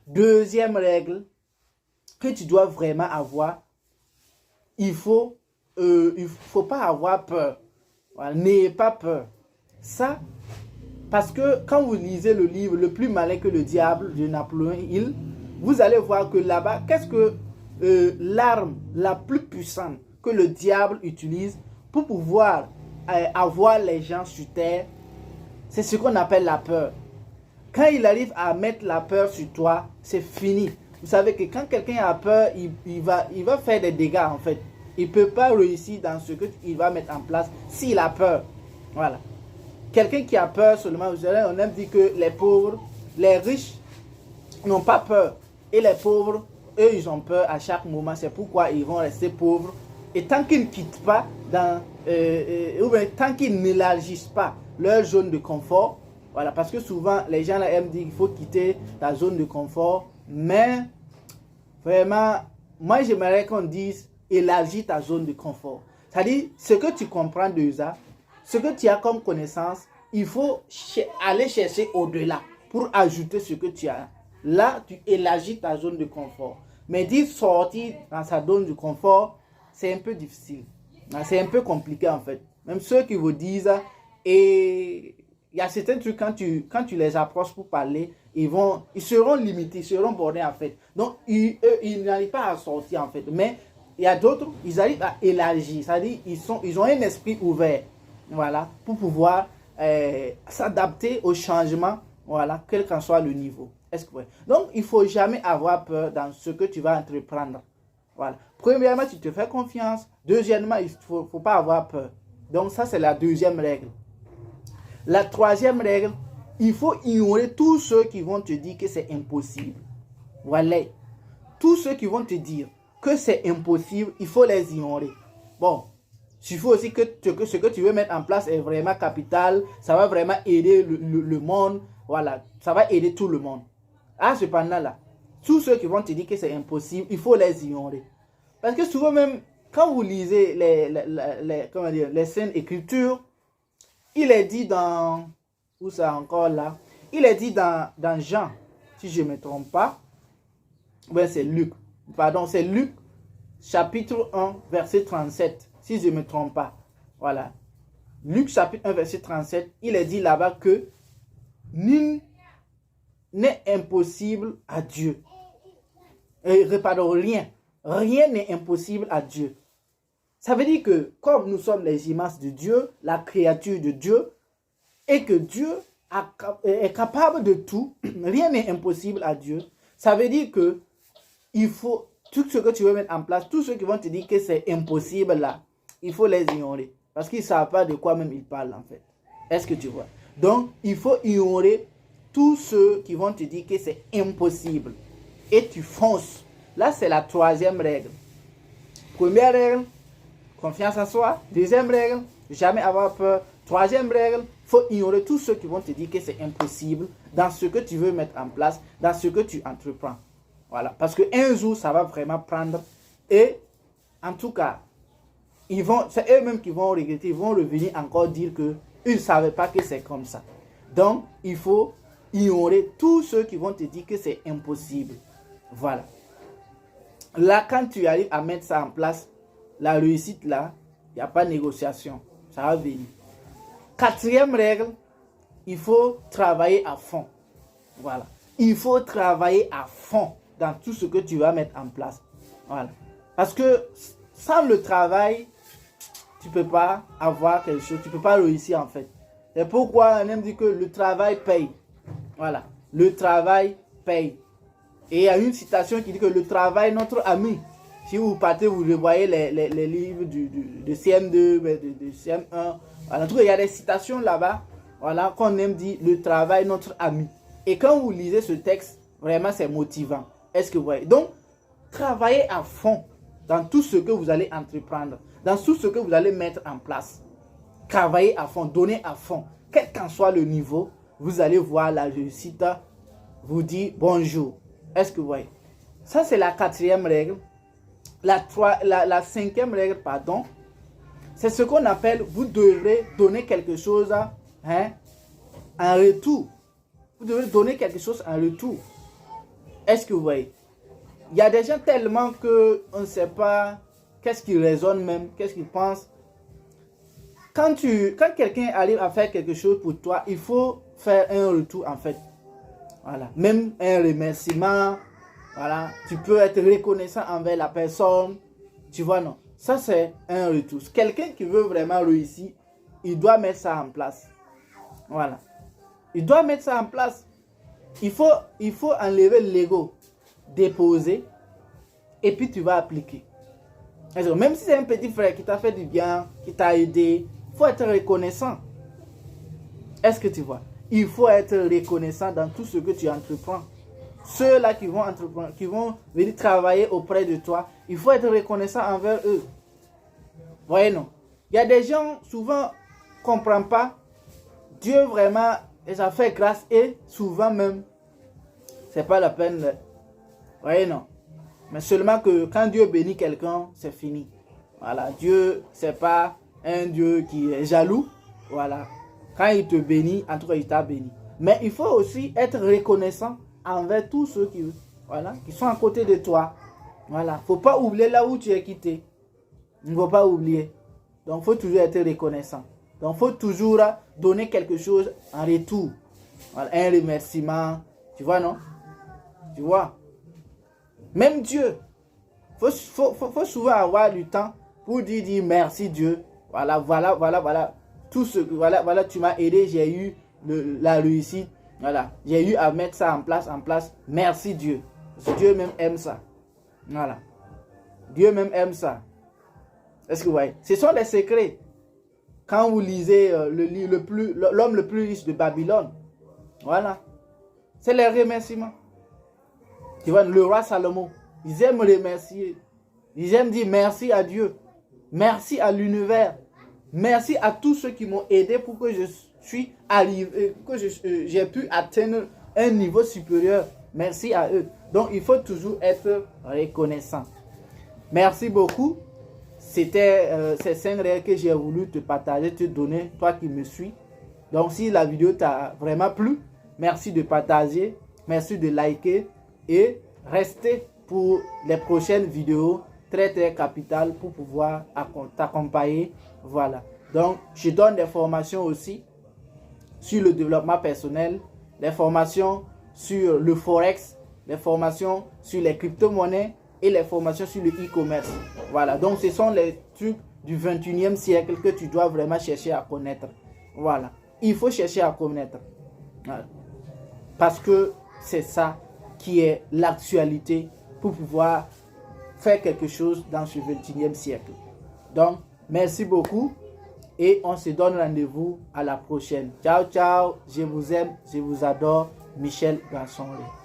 Deuxième règle que tu dois vraiment avoir, il faut pas avoir peur. Voilà, n'ayez pas peur. Ça, parce que quand vous lisez le livre Le plus malin que le diable de Napoléon Hill, vous allez voir que là-bas, qu'est-ce que l'arme la plus puissante que le diable utilise pour pouvoir avoir les gens sur terre, c'est ce qu'on appelle la peur. Quand il arrive à mettre la peur sur toi, c'est fini. Vous savez que quand quelqu'un a peur, il va faire des dégâts en fait. Il ne peut pas réussir dans ce qu'il va mettre en place s'il a peur. Voilà. Quelqu'un qui a peur seulement, vous savez, on aime dire que les pauvres, les riches n'ont pas peur. Et les pauvres, eux, ils ont peur à chaque moment. C'est pourquoi ils vont rester pauvres. Et tant qu'ils ne quittent pas, ou bien tant qu'ils n'élargissent pas leur zone de confort, voilà, parce que souvent, les gens là aiment dire qu'il faut quitter ta zone de confort. Mais, vraiment, moi, j'aimerais qu'on dise élargis ta zone de confort. C'est-à-dire, ce que tu comprends déjà, ce que tu as comme connaissance, il faut aller chercher au-delà pour ajouter ce que tu as. Là, tu élargis ta zone de confort. Mais dire sortir dans sa zone de confort, c'est un peu difficile. C'est un peu compliqué en fait. Même ceux qui vous disent, et il y a certains trucs, quand tu les approches pour parler, ils seront limités, ils seront bornés en fait. Donc, ils n'arrivent pas à sortir en fait. Mais il y a d'autres, ils arrivent à élargir. C'est-à-dire, ils ont un esprit ouvert. Voilà, pour pouvoir s'adapter au changement, voilà, quel qu'en soit le niveau. Donc, il ne faut jamais avoir peur dans ce que tu vas entreprendre. Voilà. Premièrement, tu te fais confiance. Deuxièmement, il ne faut pas avoir peur. Donc, ça, c'est la deuxième règle. La troisième règle, il faut ignorer tous ceux qui vont te dire que c'est impossible. Voilà. Tous ceux qui vont te dire que c'est impossible, il faut les ignorer. Bon, il faut aussi que ce que tu veux mettre en place est vraiment capital. Ça va vraiment aider le monde. Voilà, ça va aider tout le monde. Ah, cependant là, tous ceux qui vont te dire que c'est impossible, il faut les ignorer. Parce que souvent même, quand vous lisez les Saintes Écritures, il est dit dans... Où ça encore là? Il est dit dans Jean, si je ne me trompe pas. Ben c'est Luc. Pardon, c'est Luc, chapitre 1, verset 37. Si je ne me trompe pas. Voilà. Luc, chapitre 1, verset 37. Il est dit là-bas que nul n'est impossible à Dieu. Pardon, rien. Rien n'est impossible à Dieu. Ça veut dire que comme nous sommes les images de Dieu, la créature de Dieu, et que Dieu est capable de tout, rien n'est impossible à Dieu. Ça veut dire que il faut, tout ce que tu veux mettre en place, tous ceux qui vont te dire que c'est impossible là, il faut les ignorer. Parce qu'ils ne savent pas de quoi même ils parlent en fait. Est-ce que tu vois? Donc, il faut ignorer tous ceux qui vont te dire que c'est impossible. Et tu fonces. Là, c'est la troisième règle. Première règle, confiance en soi. Deuxième règle, jamais avoir peur. Troisième règle, il faut ignorer tous ceux qui vont te dire que c'est impossible dans ce que tu veux mettre en place, dans ce que tu entreprends. Voilà. Parce qu'un jour, ça va vraiment prendre. Et en tout cas, c'est eux-mêmes qui vont regretter, ils vont revenir encore dire qu'ils ne savaient pas que c'est comme ça. Donc, il faut ignorer tous ceux qui vont te dire que c'est impossible. Voilà. Là, quand tu arrives à mettre ça en place, la réussite là, il n'y a pas de négociation. Ça va venir. Quatrième règle, il faut travailler à fond. Voilà. Il faut travailler à fond dans tout ce que tu vas mettre en place. Voilà. Parce que sans le travail, tu ne peux pas avoir quelque chose. Tu ne peux pas réussir en fait. C'est pourquoi on aime dire que le travail paye. Voilà. Le travail paye. Et il y a une citation qui dit que le travail est notre ami. Si vous partez, vous revoyez les livres de CM2, de CM1. Voilà. En tout cas, il y a des citations là-bas. Voilà, qu'on aime dire le travail est notre ami. Et quand vous lisez ce texte, vraiment c'est motivant. Est-ce que vous voyez? Donc, travaillez à fond dans tout ce que vous allez entreprendre, dans tout ce que vous allez mettre en place. Travaillez à fond, donnez à fond. Quel qu'en soit le niveau, vous allez voir la réussite vous dire bonjour. Est-ce que vous voyez? Ça, c'est la quatrième règle. La cinquième règle, pardon, c'est ce qu'on appelle, vous devrez donner quelque chose en retour. Vous devez donner quelque chose en retour. Est-ce que vous voyez? Il y a des gens tellement qu'on ne sait pas qu'est-ce qu'ils raisonnent même, qu'est-ce qu'ils pensent. Quand quelqu'un arrive à faire quelque chose pour toi, il faut faire un retour en fait. Voilà. Même un remerciement. Voilà. Tu peux être reconnaissant envers la personne. Tu vois, non? Ça, c'est un retour. Quelqu'un qui veut vraiment réussir, il doit mettre ça en place. Voilà. Il doit mettre ça en place. Il faut enlever l'ego, déposer, et puis tu vas appliquer. Même si c'est un petit frère qui t'a fait du bien, qui t'a aidé, il faut être reconnaissant. Est-ce que tu vois? Il faut être reconnaissant dans tout ce que tu entreprends. Ceux-là qui vont entreprendre, qui vont venir travailler auprès de toi, il faut être reconnaissant envers eux. Voyez, non? Il y a des gens, souvent, ne comprennent pas. Dieu vraiment les a fait grâce et souvent même, c'est pas la peine. Voyez, non? Mais seulement que quand Dieu bénit quelqu'un, c'est fini. Voilà, Dieu, c'est pas un Dieu qui est jaloux. Voilà. Quand il te bénit, en tout cas, il t'a béni. Mais il faut aussi être reconnaissant envers tous ceux qui sont à côté de toi. Voilà. Il ne faut pas oublier là où tu es quitté. Il ne faut pas oublier. Donc, il faut toujours être reconnaissant. Donc, il faut toujours donner quelque chose en retour. Voilà. Un remerciement. Tu vois, non? Tu vois? Même Dieu. Il faut souvent avoir du temps pour dire merci Dieu. Voilà. Tout ce que, voilà, tu m'as aidé, j'ai eu la réussite. Voilà. J'ai eu à mettre ça en place. Merci Dieu. Dieu même aime ça. Voilà. Dieu même aime ça. Est-ce que vous voyez? Ce sont les secrets. Quand vous lisez l'homme le plus riche de Babylone, voilà. C'est les remerciements. Tu vois, le roi Salomon, ils aiment remercier. Ils aiment dire merci à Dieu. Merci à l'univers. Merci à tous ceux qui m'ont aidé pour que je suis arrivé, que j'ai pu atteindre un niveau supérieur. Merci à eux. Donc, il faut toujours être reconnaissant. Merci beaucoup. C'était ces 5 règles que j'ai voulu te partager, te donner, toi qui me suis. Donc, si la vidéo t'a vraiment plu, merci de partager, merci de liker et restez pour les prochaines vidéos très capitales pour pouvoir t'accompagner. Voilà. Donc, je donne des formations aussi sur le développement personnel, des formations sur le forex, des formations sur les crypto-monnaies et les formations sur le e-commerce. Voilà. Donc, ce sont les trucs du 21e siècle que tu dois vraiment chercher à connaître. Voilà. Il faut chercher à connaître. Voilà. Parce que c'est ça qui est l'actualité pour pouvoir faire quelque chose dans ce 21e siècle. Donc, merci beaucoup et on se donne rendez-vous à la prochaine. Ciao, ciao. Je vous aime, je vous adore. Michel Gansonlé.